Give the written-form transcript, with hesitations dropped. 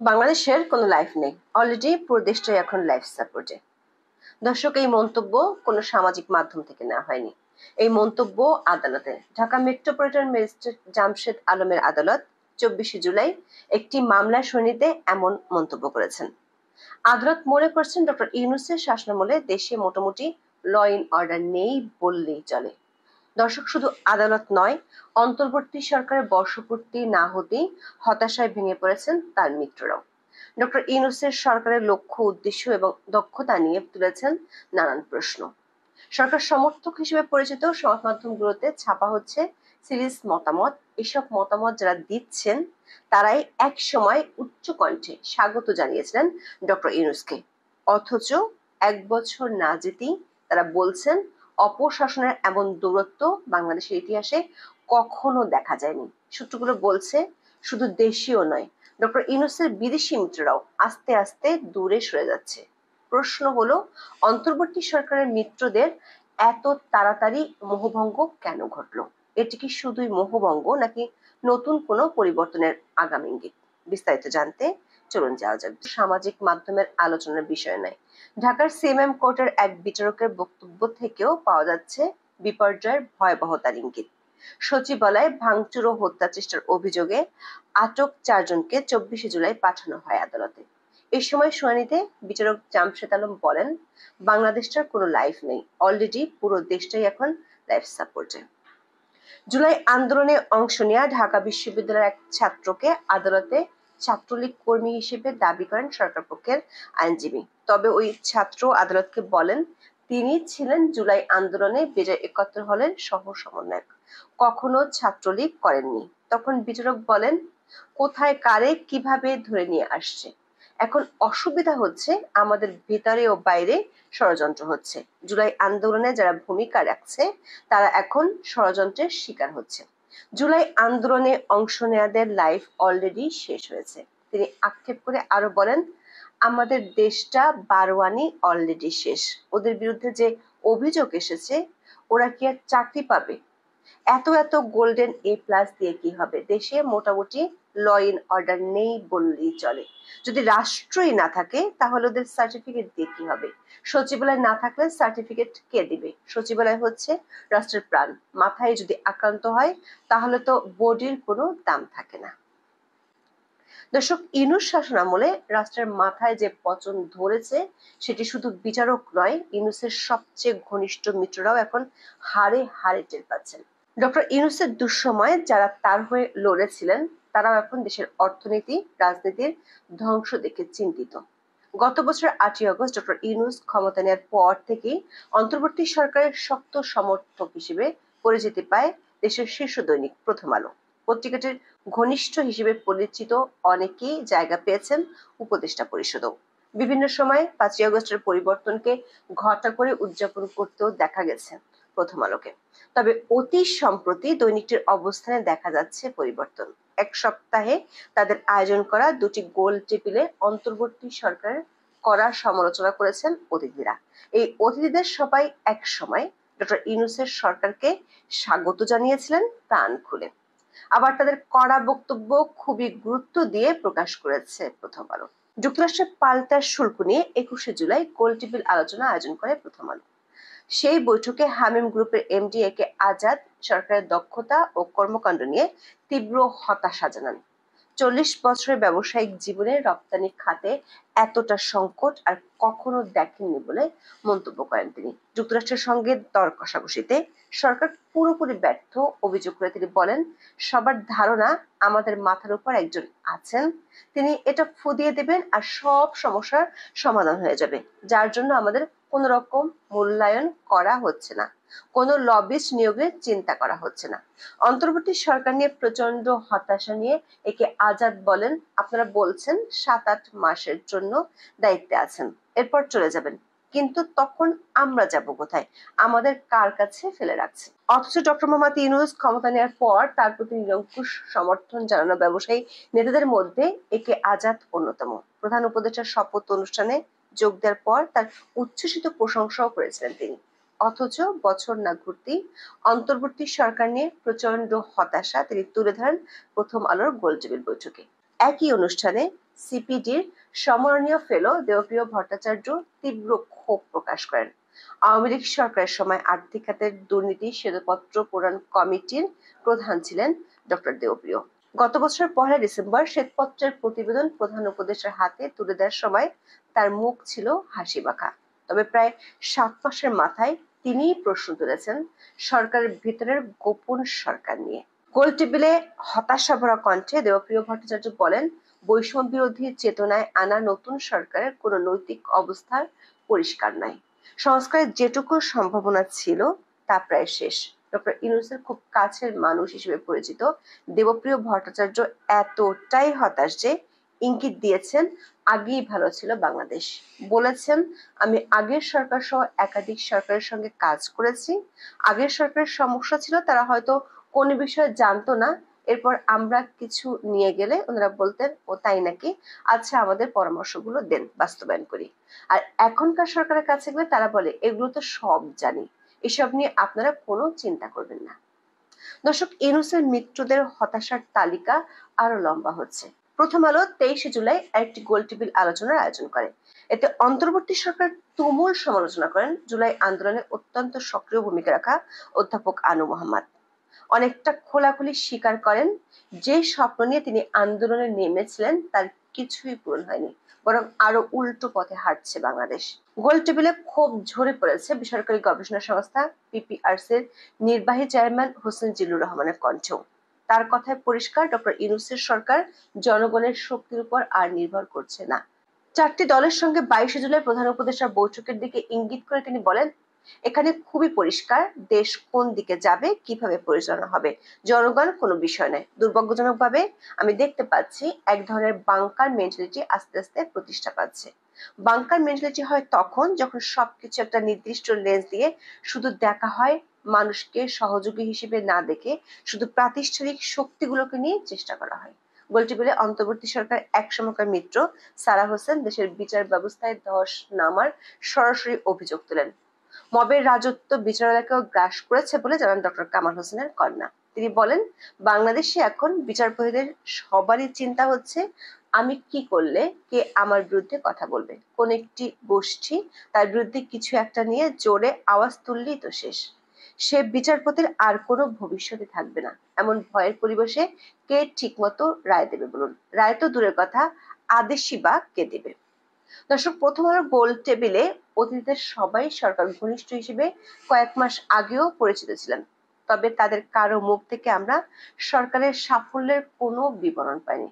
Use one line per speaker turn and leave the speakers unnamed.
বাংলাদেশের কোনো লাইফ নেই, অলরেডি পুরো দেশটাই এখন লাইফ সাপোর্টে। দর্শক, এই মন্তব্য কোনো সামাজিক মাধ্যম থেকে নেওয়া হয়নি। এই মন্তব্য আদালতে, ঢাকা মেট্রোপলিটন ম্যাজিস্ট্রেট জামশেদ আলমের আদালত 24শে জুলাই একটি মামলার শুনানিতে এমন মন্তব্য করেছেন। আদালত মনে করছেন, ডক্টর ইউনূসের শাসনামলে দেশে মোটামুটি ল ইন অর্ডার নেই বললেই চলে। দর্শক, শুধু আদালত নয়, অন্তর্বর্তী সরকারের বর্ষপূর্তি না হতেই হতাশায় ভেঙে পড়েছেন তার মিত্ররাও। ডক্টর ইউনূসের সরকারের লক্ষ্য, উদ্দেশ্য এবং দক্ষতা নিয়ে তুলেছেন নানান প্রশ্ন। সরকার সমর্থক হিসেবে পরিচিত সংবাদ মাধ্যমগুলোতে ছাপা হচ্ছে সিরিজ মতামত। এসব মতামত যারা দিচ্ছেন তারাই এক সময় উচ্চ কণ্ঠে স্বাগত জানিয়েছিলেন ডক্টর ইউনূসকে, অথচ 1 বছর না যেতেই তারা বলছেন অপশাসনের এমন দূরত্ব বাংলাদেশের ইতিহাসে কখনো দেখা যায়নি। সূত্রগুলো বলছে, শুধু দেশীয় নয়, ডক্টর ইউনূসের বিদেশি মিত্ররাও আস্তে আস্তে দূরে সরে যাচ্ছে। প্রশ্ন হলো, অন্তর্বর্তী সরকারের মিত্রদের এত তাড়াতাড়ি মোহভঙ্গ কেন ঘটলো? এটি কি শুধুই মোহভঙ্গ, নাকি নতুন কোনো পরিবর্তনের আগাম ইঙ্গিত? বিস্তারিত জানতে চলুন যাওয়া যাক। সামাজিক মাধ্যমের আলোচনার বিষয় নয়, ঢাকার সিএমএম কোর্টের এক বিচারকের বক্তব্য থেকেও পাওয়া যাচ্ছে বিপর্যয়ের ভয়াবহতার ইঙ্গিত। সচিবালয়ে ভাঙচুর ও হত্যা চেষ্টার অভিযোগে আটক 4 জনকে 24শে জুলাই পাঠানো হয় আদালতে। এই সময় শুনানিতে বিচারক জামশেদ আলম বলেন, বাংলাদেশটার কোনো লাইফ নেই, অলরেডি পুরো দেশটাই এখন লাইফ সাপোর্টে। জুলাই আন্দোলনে অংশ নেওয়া ঢাকা বিশ্ববিদ্যালয়ের এক ছাত্রকে আদালতে ছাত্রলীগ কর্মী হিসেবে দাবি করেন সরকার পক্ষের আইনজীবী। তবে ওই ছাত্র আদালতকে বলেন, তিনি ছিলেন জুলাই আন্দোলনে বিজয় একাত্তর হলের সহ সমন্বয়ক, কখনো ছাত্রলীগ করেননি। তখন বিচারক বলেন, কোথায় কারে কিভাবে ধরে নিয়ে আসছে, এখন অসুবিধা হচ্ছে আমাদের ভেতরে ও বাইরে ষড়যন্ত্র হচ্ছে। জুলাই আন্দোলনে যারা ভূমিকা রাখছে তারা এখন ষড়যন্ত্রের শিকার হচ্ছে। জুলাই আন্দোলনে অংশ নেয়াদের লাইফ অলরেডি শেষ হয়েছে। তিনি আক্ষেপ করে আরো বলেন, আমাদের দেশটা বারোয়ানি অলরেডি শেষ। ওদের বিরুদ্ধে যে অভিযোগ এসেছে, ওরা কি আর চাকরি পাবে? এত এত গোল্ডেন A+ দিয়ে কি হবে? দেশে মোটামুটি ল ইন অর্ডার নেই বললেই চলে। যদি রাষ্ট্রই না থাকে তাহলে ওদের সার্টিফিকেট দিয়ে কি হবে? সচিবালয় না থাকলে সার্টিফিকেট কে দিবে? সচিবালয় হচ্ছে রাষ্ট্রের প্রাণ। মাথায় যদি আক্রান্ত হয় তাহলে তো বডির কোনো দাম থাকে না। দর্শক, ইউনূস শাসনামলে রাষ্ট্রের মাথায় যে পচন ধরেছে সেটি শুধু বিচারক নয়, ইউনূসের সবচেয়ে ঘনিষ্ঠ মিত্ররাও এখন হাড়ে হাড়ে টের পাচ্ছেন। ডক্টর ইউনূসের দুঃসময়ে যারা তার হয়ে লড়েছিলেন তারাও এখন দেশের অর্থনীতি, রাজনীতির ধ্বংস দেখে চিন্তিত। গত বছর 8ই আগস্ট ডক্টর ইউনূস ক্ষমতা নেওয়ার পর থেকেই অন্তর্বর্তী সরকারের শক্ত সমর্থক হিসেবে পরিচিতি পায় দেশের শীর্ষ দৈনিক প্রথম আলো। পত্রিকাটির ঘনিষ্ঠ হিসেবে পরিচিত অনেকেই জায়গা পেয়েছেন উপদেষ্টা পরিষদেও। বিভিন্ন সময় 5ই আগস্টের পরিবর্তনকে ঘটা করে উদযাপন করতেও দেখা গেছে প্রথম আলোকে। তবে অতি সম্প্রতি দৈনিকটির অবস্থানে দেখা যাচ্ছে পরিবর্তন। এক সপ্তাহে তাদের আয়োজন করা 2টি গোল টেবিলে অন্তর্বর্তী সরকারের কড়া সমালোচনা করেছেন অতিথিরা। এই অতিথিদের সবাই এক সময় ডক্টর ইউনূসের সরকারকে স্বাগত জানিয়েছিলেন প্রাণ খুলে। আবার তাদের কড়া বক্তব্য খুবই গুরুত্ব দিয়ে প্রকাশ করেছে প্রথম আলো। যুক্তরাষ্ট্রের পাল্টা শুল্ক নিয়ে 21শে জুলাই গোল টেবিল আলোচনা আয়োজন করে প্রথম আলো। সেই বৈঠকে হামিম গ্রুপের এমডি একে আজাদ সরকারের দক্ষতা ও কর্মকাণ্ড নিয়ে তীব্র হতাশা জানান। 40 বছরের ব্যবসায়িক জীবনে রপ্তানি খাতে এতটা সংকট আর কখনো দেখেননি বলে মন্তব্য করেন তিনি। যুক্তরাষ্ট্রের সঙ্গে দর কষাকষিতে সরকার পুরোপুরি ব্যর্থ অভিযোগ করে তিনি বলেন, সবার ধারণা আমাদের মাথার উপর একজন আছেন, তিনি এটা ফুদিয়ে দেবেন আর সব সমস্যার সমাধান হয়ে যাবে, যার জন্য আমাদের কোন রকম মূল্যায়ন করা হচ্ছে না, কোনো লবিস্ট নিয়োগের চিন্তা করা হচ্ছে না। অন্তর্বর্তী সরকার নিয়ে প্রচন্ড হতাশা নিয়ে একে আজাদ বলেন, আপনারা বলছেন 7-8 মাসের জন্য দায়িত্বে আছেন, এরপর চলে যাবেন, কিন্তু তখন আমরা যাব কোথায়? আমাদের কার কাছে ফেলে রাখছে? অথচ ডক্টর মোহাম্মদ ইউনূস ক্ষমতা নেওয়ার পর তার প্রতি নিরঙ্কুশ সমর্থন জানানো ব্যবসায়ী নেতাদের মধ্যে একে আজাদ অন্যতম। প্রধান উপদেষ্টার শপথ অনুষ্ঠানে যোগ দেওয়ার পর তার উচ্ছ্বসিত প্রশংসাও করেছিলেন তিনি। অথচ বছর না ঘুরতেই অন্তর্বর্তী সরকার নিয়ে প্রচন্ড হতাশা তিনি তুলে ধরেন প্রথম আলোর গোলটেবিল বৈঠকে। একই অনুষ্ঠানে সিপিডির সম্মাননীয় ফেলো দেবপ্রিয় ভট্টাচার্য তীব্র ক্ষোভ প্রকাশ করেন। আওয়ামী লীগ সরকারের সময় আর্থিক খাতের দুর্নীতি শ্বেতপত্র প্রণয়ন কমিটির প্রধান ছিলেন ডক্টর দেবপ্রিয়। গত বছর 1 ডিসেম্বর শ্বেতপত্রের প্রতিবেদন প্রধান উপদেষ্টার হাতে তুলে দেওয়ার সময় তার মুখ ছিল হাসিমাখা। তবে প্রায় 7 মাসের মাথায় তিনিই প্রশ্ন তুলেছেন সরকারের ভিতরের গোপন সরকার নিয়ে। গোল টেবিলে হতাশা ভরা কণ্ঠে দেবপ্রিয় ভট্টাচার্য বলেন, বৈষম্য বিরোধী চেতনায় আনা নতুন সরকারের কোনো নৈতিক অবস্থার পরিষ্কার নাই। সংস্কারের যেটুকু সম্ভাবনা ছিল তা প্রায় শেষ। ডক্টর ইউনূসের খুব কাছের মানুষ হিসেবে পরিচিত দেবপ্রিয় ভট্টাচার্য এতটাই হতাশ যে ইঙ্গিত দিয়েছেন আগেই ভালো ছিল বাংলাদেশ। বলেছেন, আমি আগের সরকার সহ একাধিক সরকারের সঙ্গে কাজ করেছি। আগের সরকারের সমস্যা ছিল তারা হয়তো কোন বিষয়ে জানতো না, এরপর আমরা কিছু নিয়ে গেলে ওনারা বলতেন ও তাই নাকি, আচ্ছা আমাদের পরামর্শগুলো দেন, বাস্তবায়ন করি। আর এখনকার সরকারের কাছে গেলে তারা বলে এগুলো তো সব জানি, এসব নিয়ে আপনারা কোনো চিন্তা করবেন না। দর্শক, ইউনূসের মিত্রদের হতাশার তালিকা আরো লম্বা হচ্ছে। প্রথম আলো 23 জুলাই একটি গোল টেবিল আলোচনার আয়োজন করে। এতে অন্তর্বর্তী সরকার তুমুল সমালোচনা করেন জুলাই আন্দোলনে অত্যন্ত সক্রিয় ভূমিকা রাখা অধ্যাপক আনু মোহাম্মদ। অনেকটা খোলাখুলি স্বীকার করেন যে স্বপ্ন নিয়ে তিনি আন্দোলনে নেমেছিলেন তার কিছুই পূরণ হয়নি, বরং আরো উল্টো পথে হাঁটছে বাংলাদেশ। গোল টেবিলে ক্ষোভ ঝরে পড়েছে বেসরকারি গবেষণা সংস্থা পিপিআরসির নির্বাহী চেয়ারম্যান হোসেন জিল্লুর রহমানের কণ্ঠেও। তার কথায় পরিষ্কার, ডক্টর ইউনূসের সরকার জনগণের শক্তির উপর আর নির্ভর করছে না। 4টি দলের সঙ্গে 22 জুলাই প্রধান উপদেষ্টার বৈঠকের দিকে ইঙ্গিত করে তিনি বলেন, এখানে খুবই পরিষ্কার দেশ কোন দিকে যাবে, কিভাবে পরিচালনা হবে, জনগণ কোনো বিষয় নয়। দুর্ভাগ্যজনকভাবে আমি দেখতে পাচ্ছি এক ধরনের বাংকার মেন্টালিটি আস্তে আস্তে প্রতিষ্ঠা পাচ্ছে। বাংকার মেন্টালিটি হয় তখন যখন সবকিছু একটা নির্দিষ্ট লেন্স দিয়ে শুধু দেখা হয়, মানুষকে সহযোগী হিসেবে না দেখে শুধু প্রাতিষ্ঠানিক শক্তিগুলোকে নিয়ে চেষ্টা করা হয়। গোলটেবিলে অন্তর্বর্তী সরকার এক সময়কার মিত্র সারা হোসেন দেশের বিচার ব্যবস্থায় ধস নামার সরাসরি অভিযোগ তোলেন। মবের রাজত্ব বিচারালয়কেও গ্রাস করেছে বলে জানান ডক্টর কামাল হোসেনের কন্যা। তিনি বলেন, বাংলাদেশে এখন বিচারপতিদের সবারই চিন্তা হচ্ছে আমি কি করলে কে আমার বিরুদ্ধে কথা বলবে, কোন একটি গোষ্ঠী তার বিরুদ্ধে কিছু একটা নিয়ে জোরে আওয়াজ তুললেই তো শেষ। সে বিচারপতির আর কোনো ভবিষ্যতে থাকবে না, এমন ভয়ের পরিবেশে কে ঠিকমতো রায় দেবে বলুন? রায় তো দূরের কথা, আদেশই বা কে দেবে? দর্শক, প্রথম আলো গোল টেবিলে অতিথিদের সবাই সরকার ঘনিষ্ঠ হিসেবে কয়েক মাস আগেও পরিচিত ছিলেন। তবে তাদের কারো মুখ থেকে আমরা সরকারের সাফল্যের কোনো বিবরণ পাইনি।